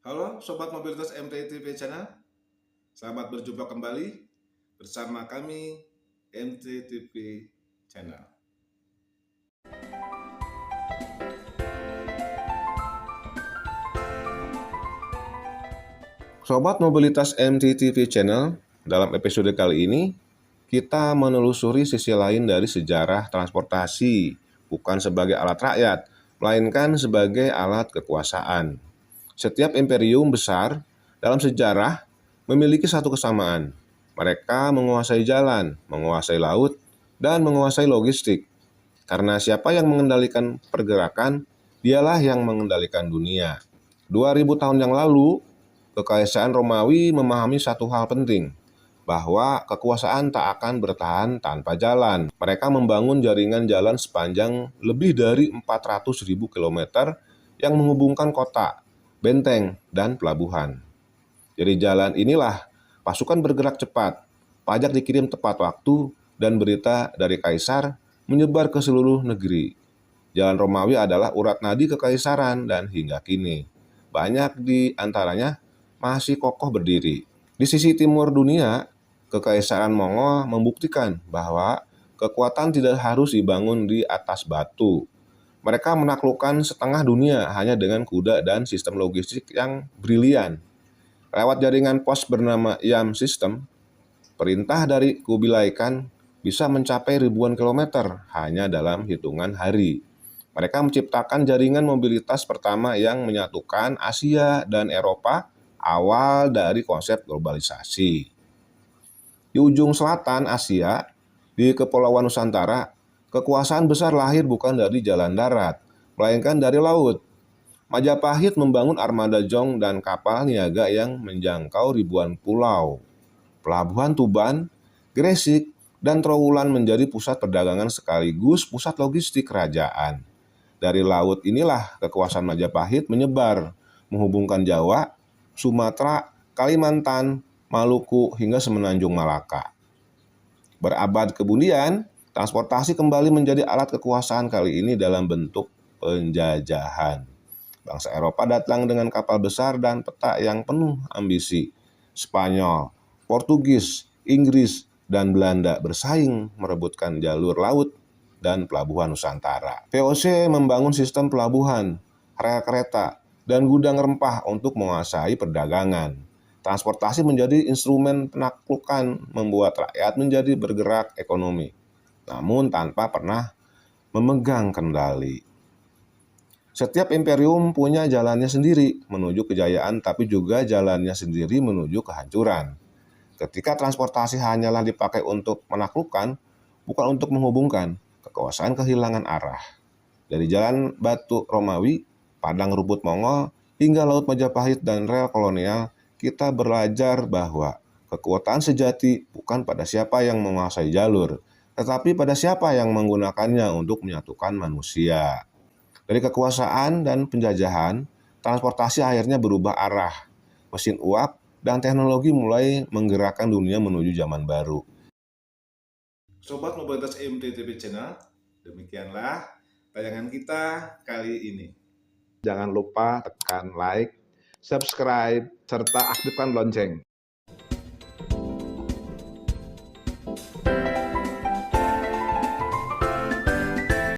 Halo Sobat Mobilitas MTTP Channel, selamat berjumpa kembali bersama kami MTTP Channel. Sobat Mobilitas MTTP Channel, dalam episode kali ini kita menelusuri sisi lain dari sejarah transportasi, bukan sebagai alat rakyat, melainkan sebagai alat kekuasaan. Setiap imperium besar dalam sejarah memiliki satu kesamaan. Mereka menguasai jalan, menguasai laut, dan menguasai logistik. Karena siapa yang mengendalikan pergerakan, dialah yang mengendalikan dunia. 2000 tahun yang lalu, Kekaisaan Romawi memahami satu hal penting, bahwa kekuasaan tak akan bertahan tanpa jalan. Mereka membangun jaringan jalan sepanjang lebih dari 400.000 kilometer yang menghubungkan kota, benteng, dan pelabuhan. Dari jalan inilah pasukan bergerak cepat, pajak dikirim tepat waktu, dan berita dari kaisar menyebar ke seluruh negeri. Jalan Romawi adalah urat nadi kekaisaran dan hingga kini banyak di antaranya masih kokoh berdiri. Di sisi timur dunia, Kekaisaran Mongol membuktikan bahwa kekuatan tidak harus dibangun di atas batu. Mereka menaklukkan setengah dunia hanya dengan kuda dan sistem logistik yang brilian. Lewat jaringan pos bernama Yam System, perintah dari Kubilai Khan bisa mencapai ribuan kilometer hanya dalam hitungan hari. Mereka menciptakan jaringan mobilitas pertama yang menyatukan Asia dan Eropa awal dari konsep globalisasi. Di ujung selatan Asia, di Kepulauan Nusantara, kekuasaan besar lahir bukan dari jalan darat, melainkan dari laut. Majapahit membangun armada jong dan kapal niaga yang menjangkau ribuan pulau. Pelabuhan Tuban, Gresik, dan Trowulan menjadi pusat perdagangan sekaligus pusat logistik kerajaan. Dari laut inilah kekuasaan Majapahit menyebar, menghubungkan Jawa, Sumatera, Kalimantan, Maluku, hingga semenanjung Malaka. Berabad kemudian, transportasi kembali menjadi alat kekuasaan kali ini dalam bentuk penjajahan. Bangsa Eropa datang dengan kapal besar dan peta yang penuh ambisi. Spanyol, Portugis, Inggris, dan Belanda bersaing merebutkan jalur laut dan pelabuhan Nusantara. VOC membangun sistem pelabuhan, rel kereta, dan gudang rempah untuk menguasai perdagangan. Transportasi menjadi instrumen penaklukan, membuat rakyat menjadi bergerak ekonomi, namun tanpa pernah memegang kendali. Setiap imperium punya jalannya sendiri menuju kejayaan, tapi juga jalannya sendiri menuju kehancuran. Ketika transportasi hanyalah dipakai untuk menaklukkan, bukan untuk menghubungkan, kekuasaan kehilangan arah. Dari jalan batu Romawi, padang rumput Mongol, hingga laut Majapahit dan rel kolonial, kita belajar bahwa kekuatan sejati bukan pada siapa yang menguasai jalur, tetapi pada siapa yang menggunakannya untuk menyatukan manusia. Dari kekuasaan dan penjajahan, transportasi akhirnya berubah arah. Mesin uap dan teknologi mulai menggerakkan dunia menuju zaman baru. Sobat Mobilitas MTTP Channel, demikianlah tayangan kita kali ini. Jangan lupa tekan like, subscribe, serta aktifkan lonceng.